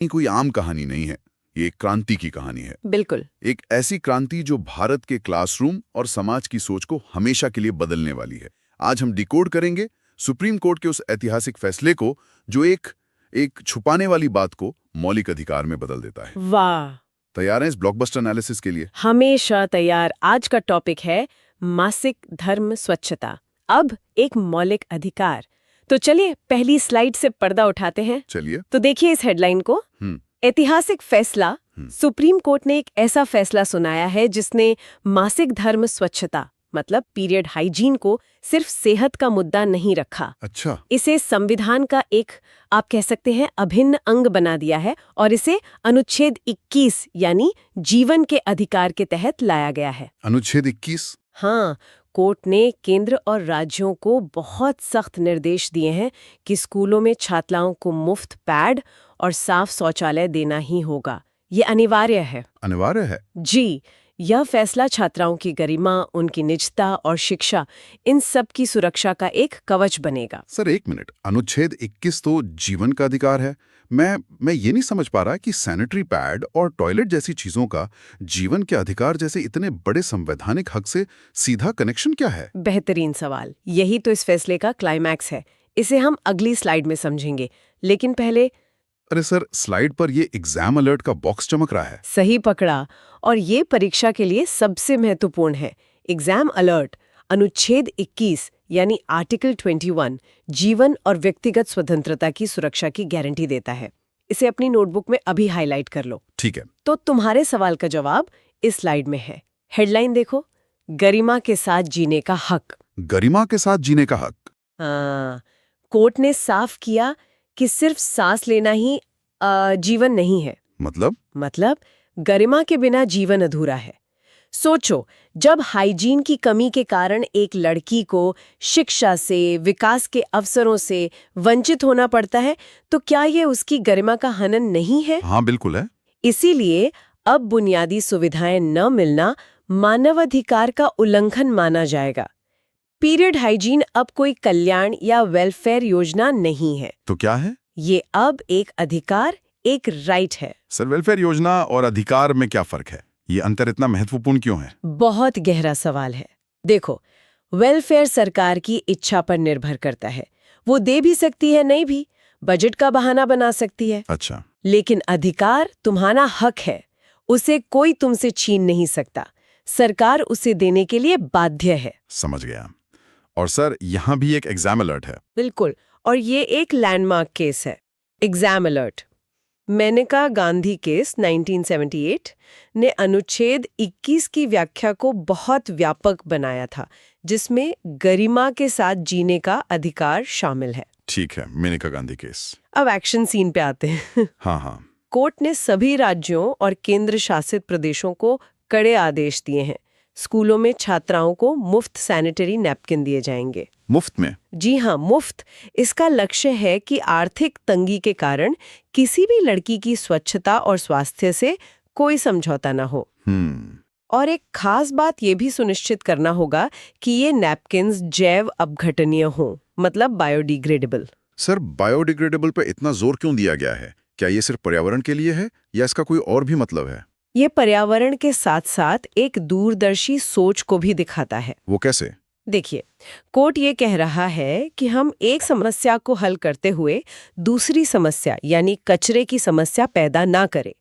ये कोई आम कहानी नहीं है, ये एक क्रांति की कहानी है। बिल्कुल। एक ऐसी क्रांति जो भारत के क्लासरूम और समाज की सोच को हमेशा के लिए बदलने वाली है। आज हम डिकोड करेंगे सुप्रीम कोर्ट के उस ऐतिहासिक फैसले को जो एक छुपाने वाली बात को मौलिक अधिकार में बदल देता है। वाह, तैयार हैं इस ब्लॉकबस्टर एनालिसिस के लिए? हमेशा तैयार। आज का टॉपिक है मासिक धर्म स्वच्छता, अब एक मौलिक अधिकार। तो चलिए पहली स्लाइड से पर्दा उठाते हैं। चलिए। तो देखिए इस हेडलाइन को। ऐतिहासिक फैसला। सुप्रीम कोर्ट ने एक ऐसा फैसला सुनाया है जिसने मासिक धर्म स्वच्छता मतलब पीरियड हाइजीन को सिर्फ सेहत का मुद्दा नहीं रखा। अच्छा। इसे संविधान का एक, आप कह सकते हैं, अभिन्न अंग बना दिया है और इसे अनुच्छेद 21 यानी जीवन के अधिकार के तहत लाया गया है। अनुच्छेद 21? हाँ, कोर्ट ने केंद्र और राज्यों को बहुत सख्त निर्देश दिए हैं कि स्कूलों में छात्राओं को मुफ्त पैड और साफ शौचालय देना ही होगा। ये अनिवार्य है। अनिवार्य है? जी, यह फैसला छात्राओं की गरिमा, उनकी निजता और शिक्षा, इन सब की सुरक्षा का एक कवच बनेगा। सर एक मिनट, अनुच्छेद 21 तो जीवन का अधिकार है। मैं ये नहीं समझ पा रहा कि सैनिटरी पैड और टॉयलेट जैसी चीजों का जीवन के अधिकार जैसे इतने बड़े संवैधानिक हक से सीधा कनेक्शन क्या है? बेहतरीन सवाल। यही तो इस फैसले का क्लाइमैक्स है। इसे हम अगली स्लाइड में समझेंगे, लेकिन पहले। अरे सर, स्लाइड पर ये एग्जाम अलर्ट का बॉक्स चमक रहा है। सही पकड़ा, और ये परीक्षा के लिए सबसे महत्वपूर्ण है। एग्जाम अलर्ट अनुच्छेद 21 यानी आर्टिकल 21 जीवन और व्यक्तिगत स्वतंत्रता की सुरक्षा की गारंटी देता है। इसे अपनी नोटबुक में अभी हाईलाइट कर लो। ठीक है। तो तुम्हारे सवाल का जवाब इस स्लाइड में है। हेडलाइन देखो, गरिमा के साथ जीने का हक। गरिमा के साथ जीने का हक? हाँ, कोर्ट ने साफ किया कि सिर्फ सांस लेना ही जीवन नहीं है। मतलब गरिमा के बिना जीवन अधूरा है। सोचो, जब हाइजीन की कमी के कारण एक लड़की को शिक्षा से, विकास के अवसरों से वंचित होना पड़ता है, तो क्या ये उसकी गरिमा का हनन नहीं है? हाँ बिल्कुल है। इसीलिए अब बुनियादी सुविधाएं न मिलना मानवाधिकार का उल्लंघन माना जाएगा। पीरियड हाइजीन अब कोई कल्याण या वेलफेयर योजना नहीं है। तो क्या है? ये अब एक अधिकार, एक राइट है। सर, वेलफेयर योजना और अधिकार में क्या फर्क है? ये अंतर इतना महत्वपूर्ण क्यों है? बहुत गहरा सवाल है। देखो, वेलफेयर सरकार की इच्छा पर निर्भर करता है। वो दे भी सकती है, नहीं भी, बजट का बहाना बना सकती है। अच्छा। लेकिन अधिकार तुम्हारा हक है, उसे कोई तुमसे छीन नहीं सकता। सरकार उसे देने के लिए बाध्य है। समझ गया। और सर, यहाँ भी एक एग्जाम अलर्ट है। बिल्कुल, और ये एक लैंडमार्क केस है। Exam alert Menaka Gandhi case 1978 ने अनुच्छेद 21 की व्याख्या को बहुत व्यापक बनाया था, जिसमें गरिमा के साथ जीने का अधिकार शामिल है। ठीक है, मेनका गांधी केस। अब एक्शन सीन पे आते हैं। हाँ। कोर्ट ने सभी राज्यों और केंद्र शासित प्रदेशों को कड़े आदेश दिए हैं। स्कूलों में छात्राओं को मुफ्त सैनिटरी नैपकिन दिए जाएंगे। मुफ्त में? जी हाँ, मुफ्त। इसका लक्ष्य है कि आर्थिक तंगी के कारण किसी भी लड़की की स्वच्छता और स्वास्थ्य से कोई समझौता ना हो। और एक खास बात ये भी सुनिश्चित करना होगा कि ये नैपकिन्स जैव अपघटनीय हों, मतलब बायोडिग्रेडेबल। सर, बायोडिग्रेडेबल पे इतना जोर क्यों दिया गया है? क्या ये सिर्फ पर्यावरण के लिए है या इसका कोई और भी मतलब है? ये पर्यावरण के साथ साथ एक दूरदर्शी सोच को भी दिखाता है। वो कैसे? देखिए, कोर्ट ये कह रहा है कि हम एक समस्या को हल करते हुए दूसरी समस्या यानी कचरे की समस्या पैदा ना करें।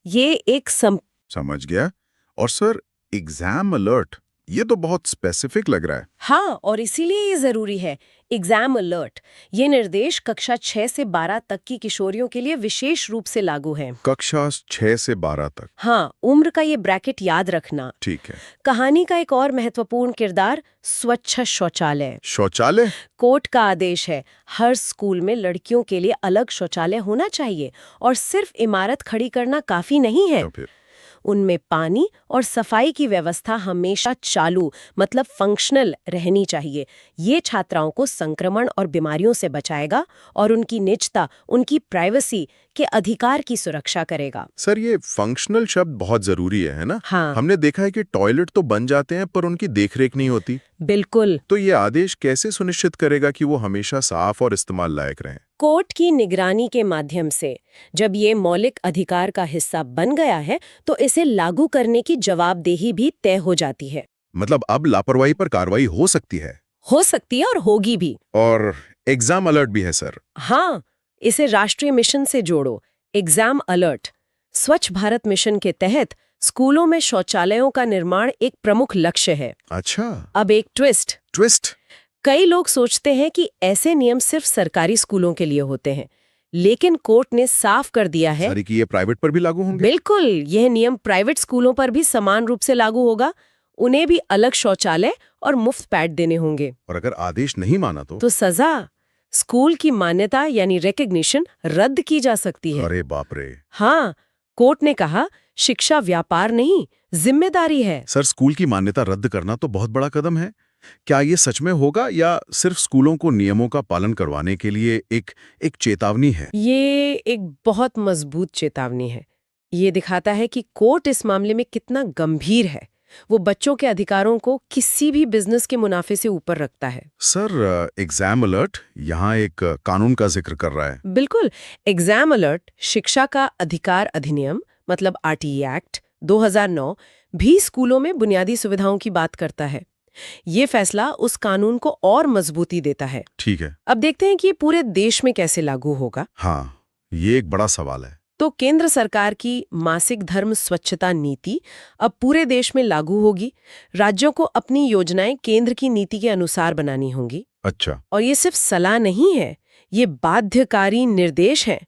ये एक समझ गया। और सर, एग्जाम अलर्ट, ये तो बहुत स्पेसिफिक लग रहा है। हाँ, और इसीलिए ये जरूरी है। एग्जाम अलर्ट ये निर्देश कक्षा 6 से 12 तक की किशोरियों के लिए विशेष रूप से लागू है। कक्षा 6 से 12 तक? हाँ, उम्र का ये ब्रैकेट याद रखना। ठीक है। कहानी का एक और महत्वपूर्ण किरदार स्वच्छ शौचालय। शौचालय? कोर्ट का आदेश है, हर स्कूल में लड़कियों के लिए अलग शौचालय होना चाहिए और सिर्फ इमारत खड़ी करना काफी नहीं है। तो फिर उनमें पानी और सफाई की व्यवस्था हमेशा चालू, मतलब फंक्शनल रहनी चाहिए। ये छात्राओं को संक्रमण और बीमारियों से बचाएगा और उनकी निजता, उनकी प्राइवेसी के अधिकार की सुरक्षा करेगा। सर, ये फंक्शनल शब्द बहुत जरूरी है ना? हाँ। हमने देखा है कि टॉयलेट तो बन जाते हैं पर उनकी देखरेख नहीं होती। बिल्कुल। तो ये आदेश कैसे सुनिश्चित करेगा कि वो हमेशा साफ और इस्तेमाल लायक रहें? कोर्ट की निगरानी के माध्यम से जब ये मौलिक अधिकार का हिस्सा बन गया है तो इसे लागू करने की जवाबदेही भी तय हो जाती है। मतलब अब लापरवाही पर कार्रवाई हो सकती है और होगी भी। और एग्जाम अलर्ट भी है सर। हाँ, इसे राष्ट्रीय मिशन से जोड़ो। एग्जाम अलर्ट स्वच्छ भारत मिशन के तहत स्कूलों में शौचालयों का निर्माण एक प्रमुख लक्ष्य है। अच्छा। अब एक ट्विस्ट। कई लोग सोचते हैं कि ऐसे नियम सिर्फ सरकारी स्कूलों के लिए होते हैं, लेकिन कोर्ट ने साफ कर दिया है सर कि ये प्राइवेट पर भी लागू होंगे। बिल्कुल, यह नियम प्राइवेट स्कूलों पर भी समान रूप से लागू होगा। उन्हें भी अलग शौचालय और मुफ्त पैड देने होंगे। और अगर आदेश नहीं माना तो सजा, स्कूल की मान्यता यानी रिकॉग्निशन रद्द की जा सकती है। अरे बाप रे। हाँ, कोर्ट ने कहा शिक्षा व्यापार नहीं, जिम्मेदारी है। सर स्कूल की मान्यता रद्द करना तो बहुत बड़ा कदम है। क्या ये सच में होगा या सिर्फ स्कूलों को नियमों का पालन करवाने के लिए एक चेतावनी है? ये एक बहुत मजबूत चेतावनी है। ये दिखाता है कि कोर्ट इस मामले में कितना गंभीर है। वो बच्चों के अधिकारों को किसी भी बिजनेस के मुनाफे से ऊपर रखता है। सर एग्जाम अलर्ट यहाँ एक कानून का जिक्र कर रहा है। बिल्कुल, एग्जाम अलर्ट शिक्षा का अधिकार अधिनियम मतलब आरटीई एक्ट 2009 भी स्कूलों में बुनियादी सुविधाओं की बात करता है। ये फैसला उस कानून को और मजबूती देता है। ठीक है। अब देखते हैं कि ये पूरे देश में कैसे लागू होगा। हाँ, ये एक बड़ा सवाल है। तो केंद्र सरकार की मासिक धर्म स्वच्छता नीति अब पूरे देश में लागू होगी। राज्यों को अपनी योजनाएं केंद्र की नीति के अनुसार बनानी होंगी। अच्छा। और ये सिर्फ सलाह नहीं है, ये बाध्यकारी निर्देश है,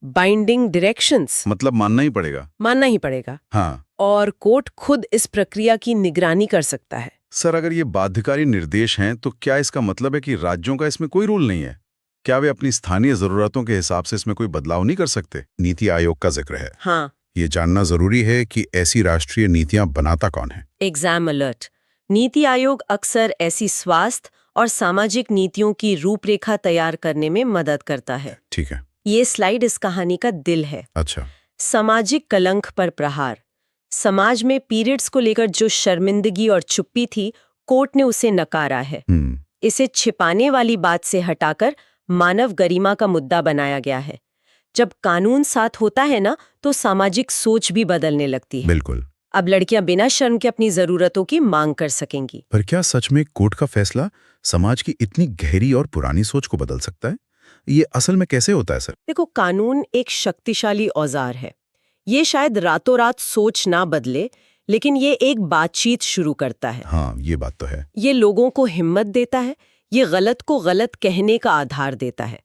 बाइंडिंग डायरेक्शंस। मतलब मानना ही पड़ेगा। हाँ। और कोर्ट खुद इस प्रक्रिया की निगरानी कर सकता है। सर अगर ये बाध्यकारी निर्देश हैं तो क्या इसका मतलब है कि राज्यों का इसमें कोई रूल नहीं है? क्या वे अपनी स्थानीय जरूरतों के हिसाब से इसमें कोई बदलाव नहीं कर सकते? नीति आयोग का जिक्र है। हाँ, ये जानना जरूरी है कि ऐसी राष्ट्रीय नीतियां बनाता कौन है? Exam alert. नीति आयोग अक्सर ऐसी स्वास्थ्य और सामाजिक नीतियों की रूपरेखा तैयार करने में मदद करता है। ठीक है। ये स्लाइड इस कहानी का दिल है। अच्छा। सामाजिक कलंक पर प्रहार। समाज में पीरियड्स को लेकर जो शर्मिंदगी और चुप्पी थी, कोर्ट ने उसे नकारा है। इसे छिपाने वाली बात से हटाकर मानव गरिमा का मुद्दा बनाया गया है। जब कानून साथ होता है ना, तो सामाजिक सोच भी बदलने लगती है। बिल्कुल। अब लड़कियां बिना शर्म के अपनी जरूरतों की मांग कर सकेंगी। पर क्या सच में कोर्ट का फैसला समाज की इतनी गहरी और पुरानी सोच को बदल सकता है? ये असल में कैसे होता है सर? देखो, कानून एक शक्तिशाली औजार है। ये शायद रातों रात सोच ना बदले, लेकिन ये एक बातचीत शुरू करता है। हाँ, ये बात तो है। ये लोगों को हिम्मत देता है, ये गलत को गलत कहने का आधार देता है।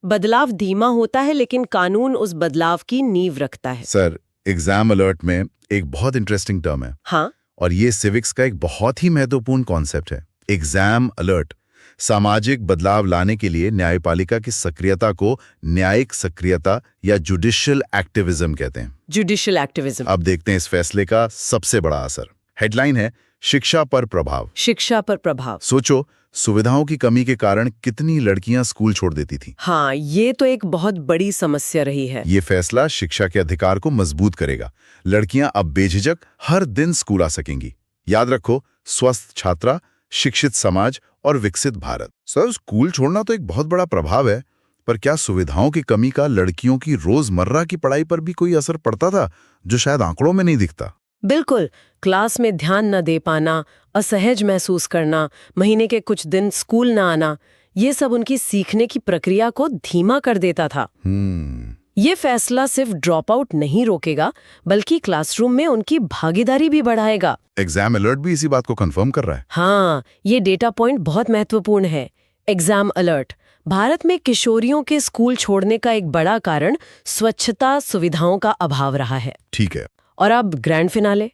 बदलाव धीमा होता है, लेकिन कानून उस बदलाव की नींव रखता है। सर एग्जाम अलर्ट में एक बहुत इंटरेस्टिंग टर्म है। हाँ, और ये सिविक्स का एक बहुत ही महत्वपूर्ण कॉन्सेप्ट है। एग्जाम अलर्ट सामाजिक बदलाव लाने के लिए न्यायपालिका की सक्रियता को न्यायिक सक्रियता या जुडिशियल एक्टिविज्म कहते हैं। Judicial activism. अब देखते हैं इस फैसले का सबसे बड़ा असर। हेडलाइन है शिक्षा पर प्रभाव। शिक्षा पर प्रभाव। सोचो, सुविधाओं की कमी के कारण कितनी लड़कियां स्कूल छोड़ देती थी। हाँ, ये तो एक बहुत बड़ी समस्या रही है। ये फैसला शिक्षा के अधिकार को मजबूत करेगा। लड़कियां अब बेझिझक हर दिन स्कूल आ सकेंगी। याद रखो, स्वस्थ छात्रा, शिक्षित समाज और विकसित भारत। सर स्कूल छोड़ना तो एक बहुत बड़ा प्रभाव है, पर क्या सुविधाओं की कमी का लड़कियों की रोजमर्रा की पढ़ाई पर भी कोई असर पड़ता था, जो शायद आंकड़ों में नहीं दिखता? बिल्कुल। क्लास में ध्यान न दे पाना, असहज महसूस करना, महीने के कुछ दिन स्कूल न आना, ये सब उनकी सीखने की प्रक्रिया को धीमा कर देता था। ये फैसला सिर्फ ड्रॉप आउट नहीं रोकेगा, बल्कि क्लासरूम में उनकी भागीदारी भी बढ़ाएगा। एग्जाम अलर्ट भी इसी बात को कंफर्म कर रहा है। हाँ, ये डेटा पॉइंट बहुत महत्वपूर्ण है। एग्जाम अलर्ट भारत में किशोरियों के स्कूल छोड़ने का एक बड़ा कारण स्वच्छता सुविधाओं का अभाव रहा है। ठीक है। और अब ग्रैंड फिनाले,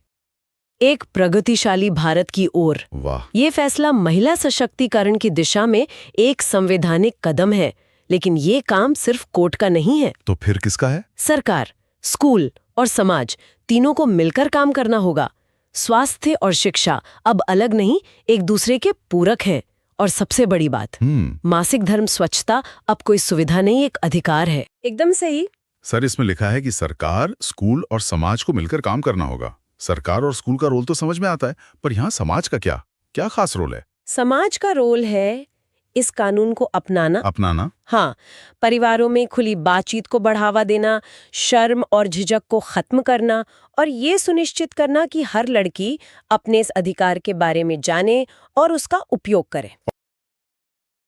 एक प्रगतिशाली भारत की ओर। वाह। ये फैसला महिला सशक्तिकरण की दिशा में एक संवैधानिक कदम है, लेकिन ये काम सिर्फ कोर्ट का नहीं है। तो फिर किसका है? सरकार, स्कूल और समाज तीनों को मिलकर काम करना होगा। स्वास्थ्य और शिक्षा अब अलग नहीं, एक दूसरे के पूरक हैं। और सबसे बड़ी बात, मासिक धर्म स्वच्छता अब कोई सुविधा नहीं, एक अधिकार है। एकदम सही। सर इसमें लिखा है कि सरकार, स्कूल और समाज को मिलकर काम करना होगा। सरकार और स्कूल का रोल तो समझ में आता है, पर यहाँ समाज का क्या खास रोल है? समाज का रोल है इस कानून को अपनाना। हाँ, परिवारों में खुली बातचीत को बढ़ावा देना, शर्म और झिझक को खत्म करना और ये सुनिश्चित करना कि हर लड़की अपने इस अधिकार के बारे में जाने और उसका उपयोग करे।